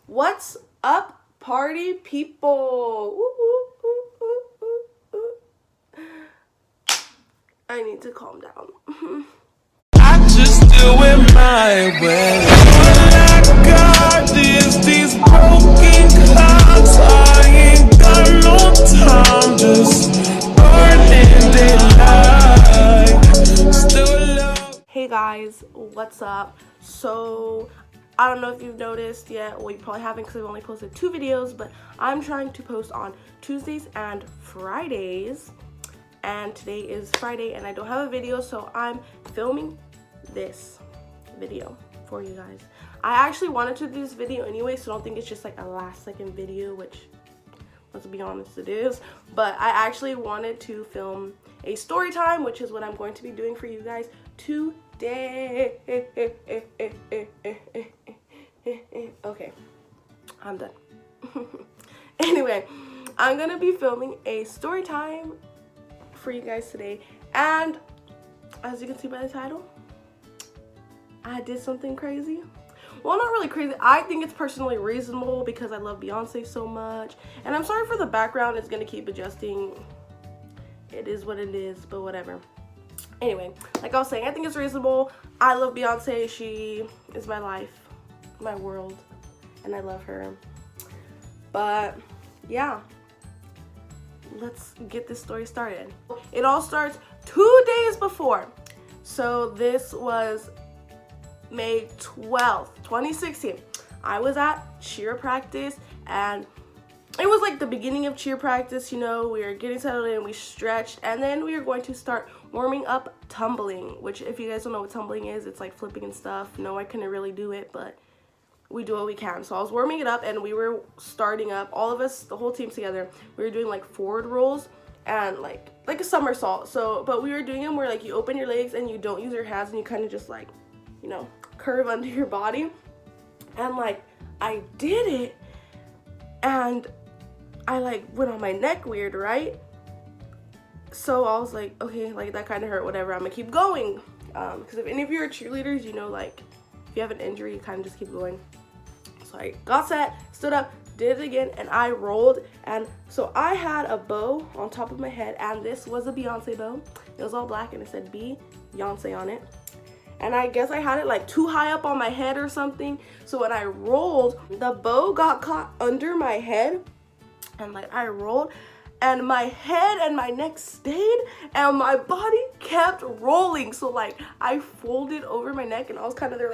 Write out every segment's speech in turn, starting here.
What's up, party people? I need to calm down. I just do it my way. All I got is these broken clocks. I ain't got no time, just burning daylight. Still love. Hey guys, what's up? So, I don't know if you've noticed yet. Well, you probably haven't because I've only posted 2 videos, but I'm trying to post on Tuesdays and Fridays. And today is Friday and I don't have a video, so I'm filming this video for you guys. I actually wanted to do this video anyway, so don't think it's just like a last second video, which, let's be honest, it is. But I actually wanted to film a story time, which is what I'm going to be doing for you guys today. Okay, I'm done. Anyway, I'm gonna be filming a story time for you guys today, and as you can see by the title, I did something crazy. Well, not really crazy. I think it's personally reasonable because I love Beyonce so much, and I'm sorry for the background. It's gonna keep adjusting. It is what it is, but whatever. Anyway, like I was saying, I think it's reasonable. I love Beyonce. She is my life, my world, and I love her. But yeah, let's get this story started. It all starts 2 days before. So this was May 12th, 2016. I was at cheer practice, and it was like the beginning of cheer practice. You know, we were getting settled in, we stretched, and then we were going to start warming up tumbling, which, if you guys don't know what tumbling is, it's like flipping and stuff. No, I couldn't really do it, but we do what we can. So I was warming it up, and we were starting up, all of us, the whole team together. We were doing like forward rolls and like a somersault. So, but we were doing them where like you open your legs and you don't use your hands, and you kind of just like, you know, curve under your body. And like I did it, and I like went on my neck weird, right? So I was like, okay, like that kind of hurt, whatever, I'm gonna keep going. Because if any of you are cheerleaders, you know, like if you have an injury, you kind of just keep going. So I got set, stood up, did it again, and I rolled. And so I had a bow on top of my head, and this was a Beyonce bow. It was all black and it said Beyoncé on it. And I guess I had it like too high up on my head or something. So when I rolled, the bow got caught under my head, and like I rolled, and my head and my neck stayed, and my body kept rolling. So like I folded over my neck, and I was kind of there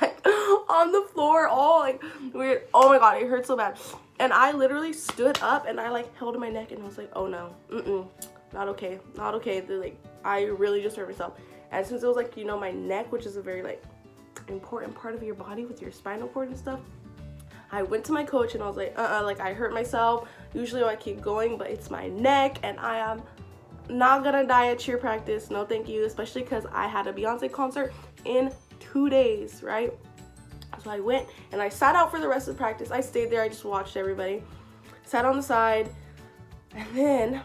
like on the floor, all like weird. Oh my god, it hurt so bad. And I literally stood up, and I like held my neck, and I was like, oh no, not okay, not okay. Like I really just hurt myself. And since it was like, you know, my neck, which is a very like important part of your body with your spinal cord and stuff, I went to my coach and I was like, like I hurt myself. Usually I keep going, but it's my neck, and I am not gonna die at cheer practice. No thank you, especially because I had a Beyonce concert in 2 days, right? So I went and I sat out for the rest of the practice. I stayed there, I just watched everybody. Sat on the side, and then,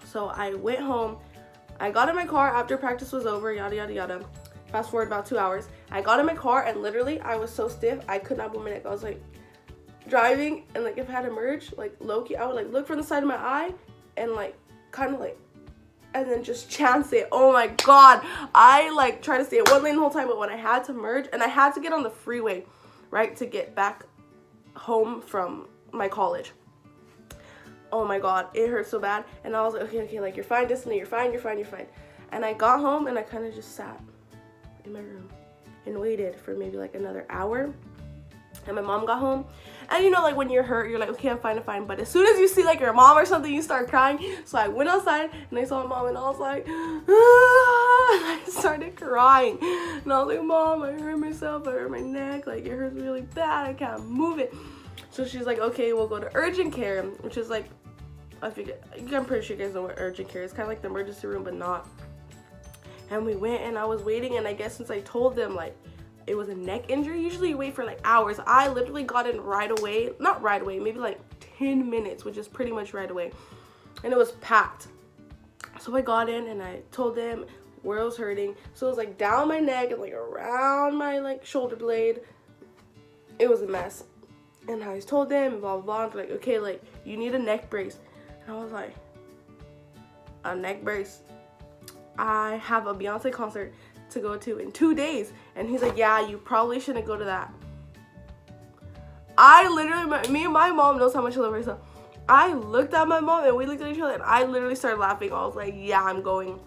so I went home. I got in my car after practice was over, yada, yada, yada. Fast forward about 2 hours. I got in my car, and literally I was so stiff, I could not move my neck. I was like driving, and like if I had to merge, like low-key, I would like look from the side of my eye and like kind of like, and then just chance it. Oh my god. I like tried to stay at one lane the whole time, but when I had to merge, and I had to get on the freeway, right, to get back home from my college. Oh my god, it hurt so bad. And I was like, okay, like you're fine, Destiny, you're fine. And I got home, and I kind of just sat in my room and waited for maybe like another hour. And my mom got home, and you know, like when you're hurt, you're like, okay, I'm fine. But as soon as you see like your mom or something, you start crying. So I went outside, and I saw my mom, and I was like, I started crying. And I was like, Mom, I hurt myself, I hurt my neck, like it hurts really bad, I can't move it. So she's like, okay, we'll go to urgent care, which is like, I'm pretty sure you guys know what urgent care is. Kind of like the emergency room, but not. And we went, and I was waiting, and I guess since I told them like it was a neck injury, usually you wait for like hours. I literally got in right away. Not right away, maybe like 10 minutes, which is pretty much right away. And it was packed. So I got in, and I told them where it was hurting. So it was like down my neck and like around my like shoulder blade, it was a mess. And I just told them, blah, blah, blah. They're like, okay, like, you need a neck brace. And I was like, a neck brace? I have a Beyonce concert to go to in 2 days. And he's like, yeah, you probably shouldn't go to that. I literally, me and my mom knows how much I love her. So I looked at my mom and we looked at each other and I literally started laughing. I was like, yeah, I'm going.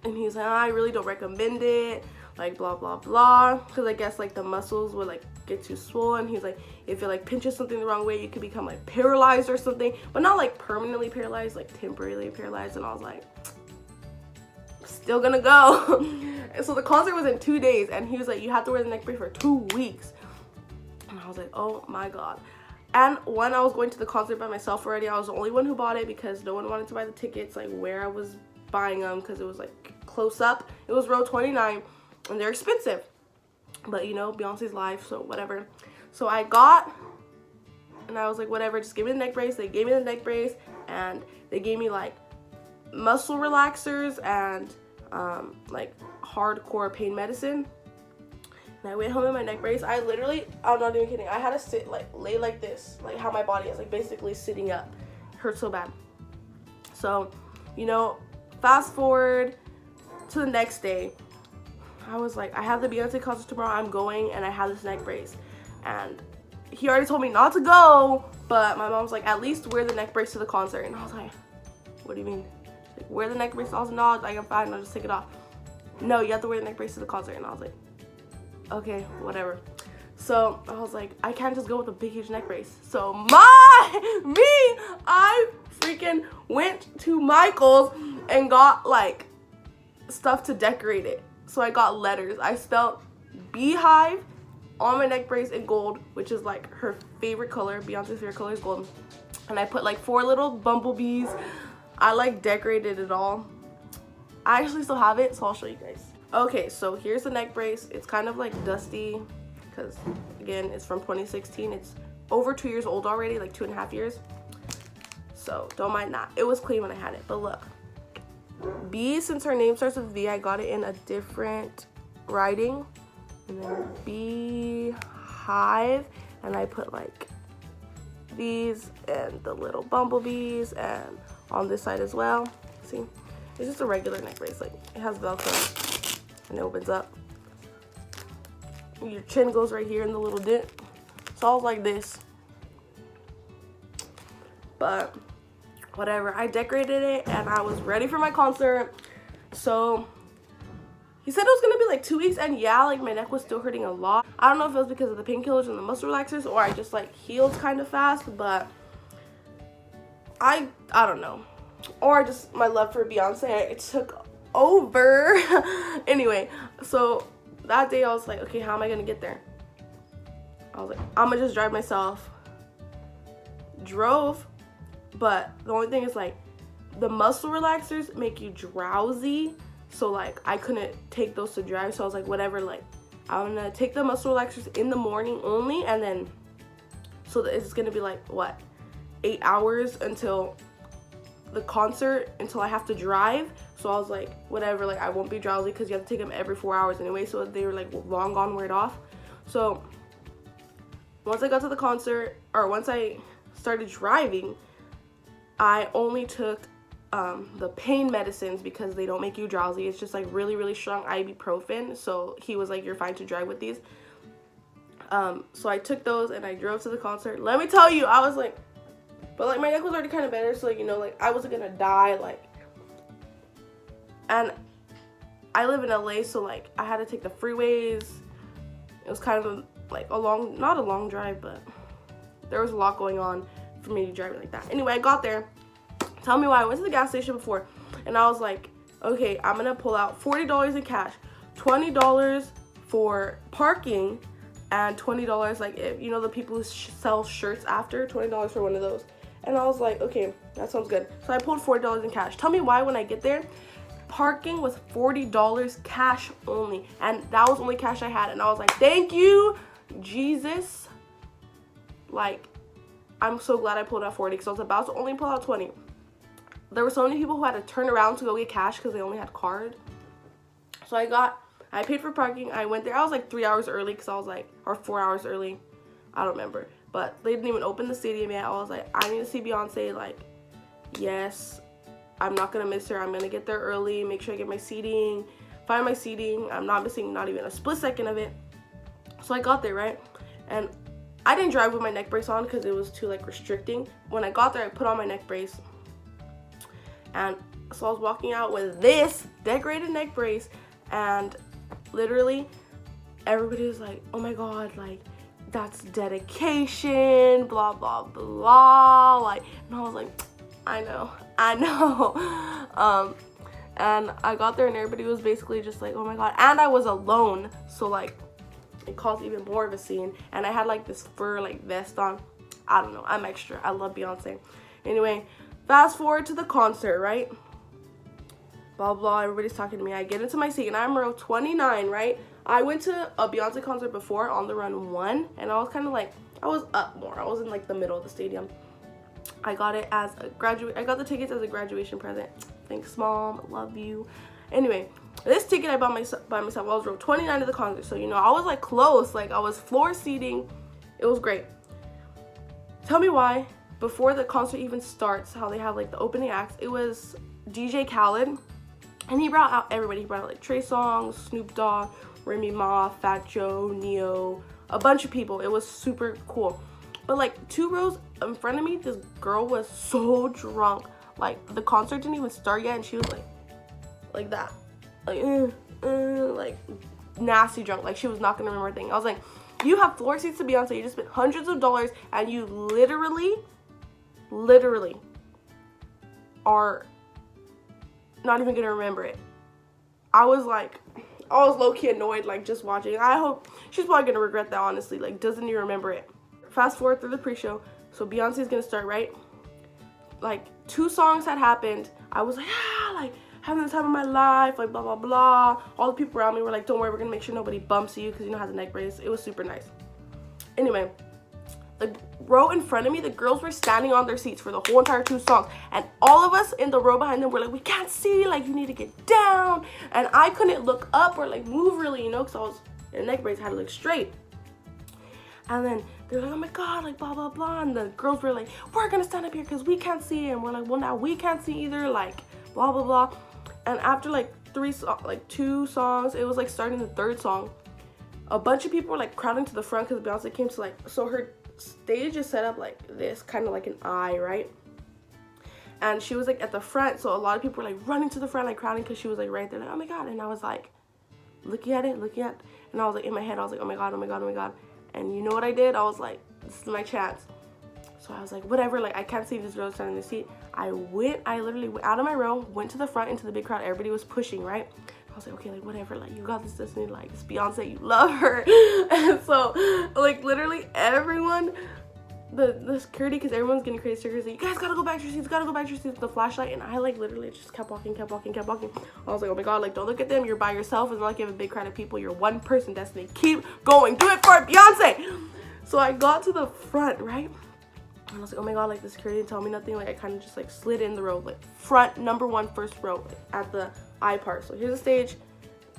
And he's like, I really don't recommend it. Like, blah, blah, blah. Because I guess, like, the muscles would, like, get too swollen. He's like, if it, like, pinches something the wrong way, you could become, like, paralyzed or something. But not, like, permanently paralyzed, like, temporarily paralyzed. And I was like, still gonna go. And so the concert was in 2 days. And he was like, you have to wear the neck brace for 2 weeks. And I was like, oh, my God. And when I was going to the concert by myself already, I was the only one who bought it because no one wanted to buy the tickets, like, where I was buying them because it was, like, close up. It was row 29. And they're expensive, but you know, Beyonce's live, so whatever. So I got, and I was like, whatever, just give me the neck brace. They gave me the neck brace, and they gave me like muscle relaxers and like hardcore pain medicine. And I went home in my neck brace. I literally, I'm not even kidding, I had to sit, like, lay like this, like how my body is, like basically sitting up. It hurt so bad. So, you know, fast forward to the next day. I was like, I have the Beyonce concert tomorrow, I'm going, and I have this neck brace. And he already told me not to go, but my mom's like, at least wear the neck brace to the concert. And I was like, what do you mean? Like, wear the neck brace? I was like, no, like, I'm fine, I'll just take it off. No, you have to wear the neck brace to the concert. And I was like, okay, whatever. So I was like, I can't just go with a big, huge neck brace. So I freaking went to Michael's and got, like, stuff to decorate it. So I got letters. I spelled beehive on my neck brace in gold, which is like her favorite color. Beyonce's favorite color is gold. And I put like 4 little bumblebees. I like decorated it all. I actually still have it, so I'll show you guys. Okay, so here's the neck brace. It's kind of like dusty because, again, it's from 2016. It's over 2 years old already, like 2.5 years. So don't mind that. It was clean when I had it, but look. B, since her name starts with V, I got it in a different writing. And then beehive, and I put like these and the little bumblebees, and on this side as well. See, it's just a regular neck brace. Like, it has Velcro and it opens up. Your chin goes right here in the little dent. It's all like this. But whatever, I decorated it and I was ready for my concert. So he said it was gonna be like 2 weeks, and yeah, like my neck was still hurting a lot. I don't know if it was because of the painkillers and the muscle relaxers, or I just like healed kind of fast, but I don't know, or just my love for Beyonce, it took over. Anyway, so that day I was like, okay, how am I gonna get there? I was like, I'm gonna just drive myself. Drove. But the only thing is, like, the muscle relaxers make you drowsy. So, like, I couldn't take those to drive. So I was like, whatever, like, I'm going to take the muscle relaxers in the morning only. And then, so that it's going to be, like, what, 8 hours until the concert, until I have to drive. So I was like, whatever, like, I won't be drowsy because you have to take them every 4 hours anyway. So they were, like, long gone, weared off. So once I got to the concert, or once I started driving, I only took the pain medicines because they don't make you drowsy. It's just like really, really strong ibuprofen. So he was like, you're fine to drive with these. So I took those and I drove to the concert. Let me tell you, I was like, but like my neck was already kind of better. So like, you know, like I wasn't gonna die. Like, and I live in LA, so like I had to take the freeways. It was kind of like a long, not a long drive, but there was a lot going on for me to drive it like that. Anyway, I got there. Tell me why. I went to the gas station before and I was like, okay, I'm gonna pull out $40 in cash, $20 for parking, and $20 like, if you know the people who sell shirts after, $20 for one of those. And I was like, okay, that sounds good. So I pulled $40 in cash. Tell me why when I get there, parking was $40 cash only, and that was only cash I had. And I was like, thank you, Jesus. Like, I'm so glad I pulled out 40 because I was about to only pull out 20. There were so many people who had to turn around to go get cash because they only had card. So I paid for parking. I went there. I was like 3 hours early because I was like, or 4 hours early. I don't remember. But they didn't even open the stadium yet. I was like, I need to see Beyonce. Like, yes, I'm not going to miss her. I'm going to get there early, make sure I get my seating, find my seating. I'm not missing not even a split second of it. So I got there, right? And I didn't drive with my neck brace on because it was too, like, restricting. When I got there, I put on my neck brace. And so I was walking out with this decorated neck brace. And literally, everybody was like, oh my God, like, that's dedication, blah, blah, blah. Like, and I was like, I know. And I got there and everybody was basically just like, oh my God. And I was alone. So, like, it caused even more of a scene. And I had, like, this fur, like, vest on. I don't know. I'm extra. I love Beyonce. Anyway, fast forward to the concert, right? Blah, blah. Everybody's talking to me. I get into my seat and I'm row 29, right? I went to a Beyonce concert before, On the Run 1. And I was kind of like, I was up more. I was in, like, the middle of the stadium. I got it as a I got the tickets as a graduation present. Thanks, Mom. Love you. Anyway, this ticket I bought by myself. I was row 29 of the concert. So, you know, I was, like, close. Like, I was floor seating. It was great. Tell me why, before the concert even starts, how they have, like, the opening acts, it was DJ Khaled. And he brought out everybody. He brought out, like, Trey Songz, Snoop Dogg, Remy Ma, Fat Joe, Neo, a bunch of people. It was super cool. But, like, 2 rows in front of me, this girl was so drunk. Like, the concert didn't even start yet, and she was, like that. Like, nasty drunk. Like, she was not going to remember a thing. I was like, you have floor seats to Beyonce. You just spent hundreds of dollars, and you literally are not even going to remember it. I was low-key annoyed, like, just watching. I hope she's probably going to regret that, honestly. Like, doesn't even remember it. Fast forward through the pre-show. So Beyonce's gonna start, right? Like, 2 songs had happened. I was like, like, having the time of my life, like, blah, blah, blah. All the people around me were like, don't worry, we're gonna make sure nobody bumps you because you know how the neck brace. It was super nice. Anyway, the row in front of me, the girls were standing on their seats for the whole entire 2 songs. And all of us in the row behind them were like, we can't see, like, you need to get down. And I couldn't look up or, like, move really, you know, because I was in a neck brace, I had to look straight. And then they're like, oh my God, like, blah, blah, blah. And the girls were like, we're going to stand up here because we can't see. And we're like, well, now we can't see either, like, blah, blah, blah. And after, like, 2 songs, it was, like, starting the 3rd song. A bunch of people were, like, crowding to the front because Beyonce came to, like, so her stage is set up like this, kind of like an eye, right? And she was, like, at the front. So a lot of people were, like, running to the front, like, crowding because she was, like, right there. Like, oh, my God. And I was, like, looking at. And I was, like, in my head, I was, like, oh, my God, oh, my God, oh, my God. And you know what I did? I was like, this is my chance. So I was like, whatever, like, I can't see this girl standing in the seat. I literally went out of my row, went to the front into the big crowd. Everybody was pushing, right? I was like, okay, like, whatever, like, you got this, Destiny, like, it's Beyonce, you love her. And so, like, literally everyone, the security, because everyone's getting crazy stickers, like, you guys gotta go back to your seats, with the flashlight. And I, like, literally just kept walking. I was like, oh my God, like, don't look at them, you're by yourself. It's not like you have a big crowd of people, you're one person, Destiny, keep going, do it for Beyonce. So I got to the front, right? And I was like, oh my God, like, the security didn't tell me nothing. Like, I kind of just, like, slid in the row, like, front, number 1, first row, like, at the eye part. So here's the stage,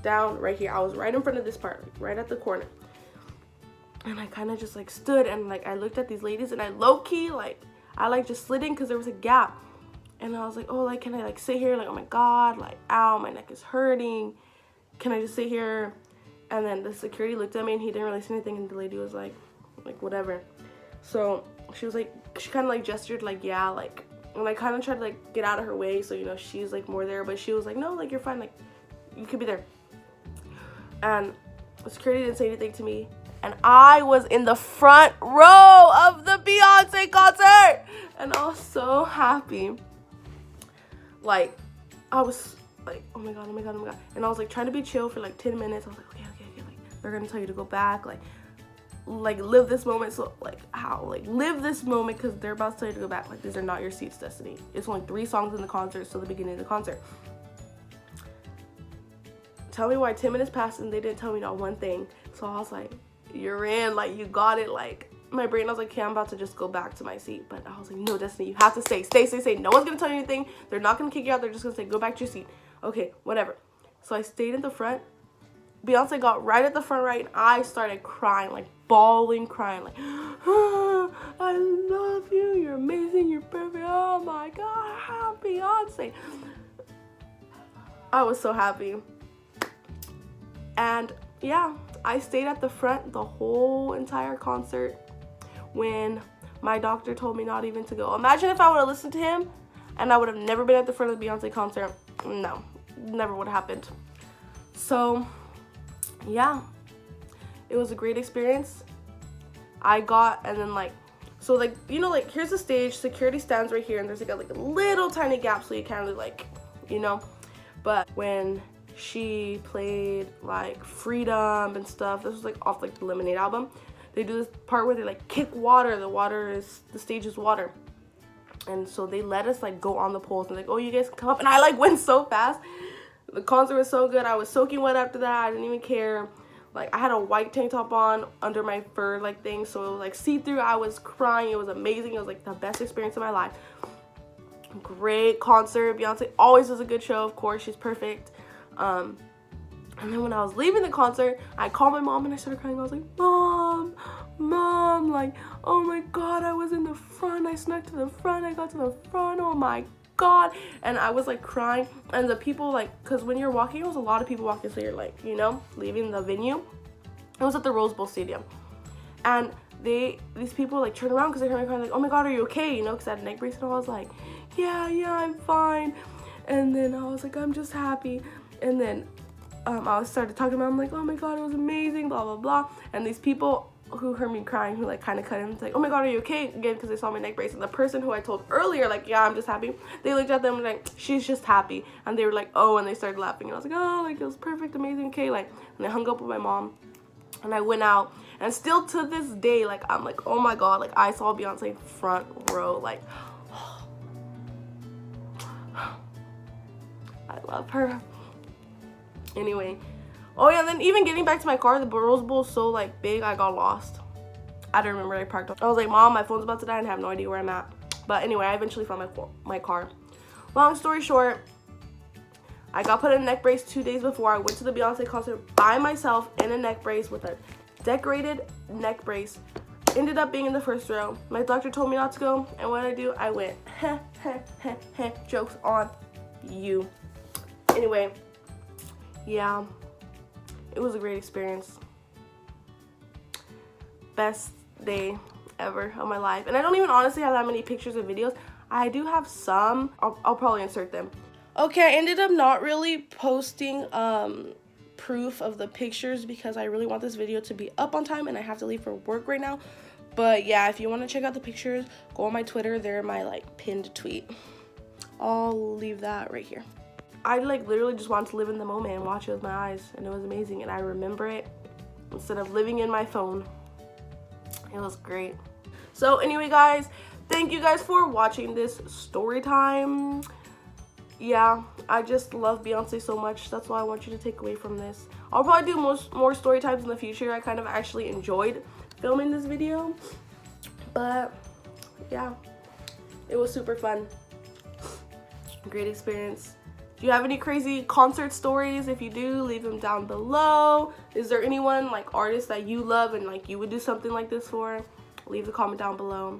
down right here. I was right in front of this part, like, right at the corner. And I kind of just, like, stood and, like, I looked at these ladies and I low-key, like, I, like, just slid in because there was a gap. And I was like, oh, like, can I, like, sit here? Like, oh my God, like, ow, my neck is hurting. Can I just sit here? And then the security looked at me and he didn't really say anything. And the lady was like, whatever. So she was like, she kind of, like, gestured, like, yeah, like, and I kind of tried to, like, get out of her way. So, you know, she's, like, more there. But she was like, no, like, you're fine. Like, you could be there. And the security didn't say anything to me. And I was in the front row of the Beyonce concert. And I was so happy. Like, I was like, oh my God. And I was, like, trying to be chill for, like, 10 minutes. I was like, okay. Like, they're going to tell you to go back. Like, live this moment. So, like, how? Like, live this moment because they're about to tell you to go back. Like, these are not your seats, Destiny. It's only 3 songs in the concert, so the beginning of the concert. Tell me why 10 minutes passed and they didn't tell me not one thing. So I was like, you're in, like, you got it. Like, my brain, I was like, okay, I'm about to just go back to my seat. But I was like, no, Destiny, you have to stay. No one's gonna tell you anything. They're not gonna kick you out. They're just gonna say, go back to your seat. Okay, whatever. So I stayed in the front. Beyonce got right at the front, right, and I started crying, like, bawling, crying, like, oh, I love you, you're amazing, you're perfect, oh my God, Beyonce. I was so happy. And yeah, I stayed at the front the whole entire concert when my doctor told me not even to go. Imagine if I would have listened to him and I would have never been at the front of the Beyonce concert. No, never would have happened. So yeah, it was a great experience. I got, and then like, so like, you know, like here's the stage, security stands right here, and there's like a little tiny gap so you can't really like, you know. But when she played like Freedom and stuff, this was like off like the Lemonade album, they do this part where they like kick water. The stage is water. And so they let us like go on the poles and like, oh, you guys can come up. And I like went so fast. The concert was so good. I was soaking wet after that. I didn't even care. Like I had a white tank top on under my fur like thing, so it was like see-through. I was crying. It was amazing. It was like the best experience of my life. Great concert. Beyonce always does a good show. Of course, she's perfect. And then when I was leaving the concert, I called my mom and I started crying. I was like, Mom, like, oh my God, I was in the front. I snuck to the front. I got to the front. Oh my God. And I was like crying. And the people, like, because when you're walking, there was a lot of people walking. So you're like, you know, leaving the venue. It was at the Rose Bowl Stadium. And these people like turned around because they heard me crying, like, oh my God, are you okay? You know, because I had a neck brace. And I was like, yeah, I'm fine. And then I was like, I'm just happy. And then I started talking about, I'm like, oh my God, it was amazing, blah, blah, blah. And these people who heard me crying, who like kind of cut him, it's like, oh my God, are you okay? Again, because they saw my neck brace. And the person who I told earlier, like, yeah, I'm just happy, they looked at them and like, she's just happy. And they were like, oh, and they started laughing. And I was like, oh, like, it was perfect, amazing, okay. Like, and I hung up with my mom and I went out. And still to this day, like, I'm like, oh my God, like, I saw Beyonce front row, like, I love her. Anyway, oh yeah, and then even getting back to my car, the Rose Bowl is so like big, I got lost. I don't remember where I parked. I was like, Mom, my phone's about to die and I have no idea where I'm at. But anyway, I eventually found my car. Long story short, I got put in a neck brace 2 days before. I went to the Beyonce concert by myself in a neck brace with a decorated neck brace. Ended up being in the first row. My doctor told me not to go, and what did I do? I went, heh, heh, heh, heh, joke's on you. Anyway, yeah, it was a great experience. Best day ever of my life. And I don't even honestly have that many pictures and videos. I do have some. I'll probably insert them. Okay, I ended up not really posting proof of the pictures because I really want this video to be up on time and I have to leave for work right now. But yeah, if you want to check out the pictures, go on my Twitter. They're my like pinned tweet. I'll leave that right here. I like literally just wanted to live in the moment and watch it with my eyes, and it was amazing, and I remember it instead of living in my phone. It was great. So anyway, guys, thank you guys for watching this story time. Yeah, I just love Beyonce so much. That's what I want you to take away from this. I'll probably do more story times in the future. I kind of actually enjoyed filming this video, but yeah, it was super fun. Great experience. Do you have any crazy concert stories? If you do, leave them down below. Is there anyone, like, artist that you love and like you would do something like this for? Leave the comment down below.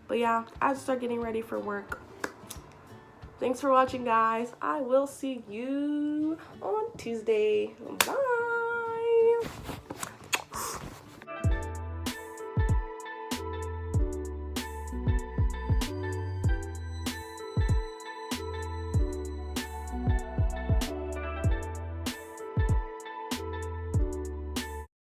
But yeah, I have to start getting ready for work. Thanks for watching, guys. I will see you on Tuesday. Bye.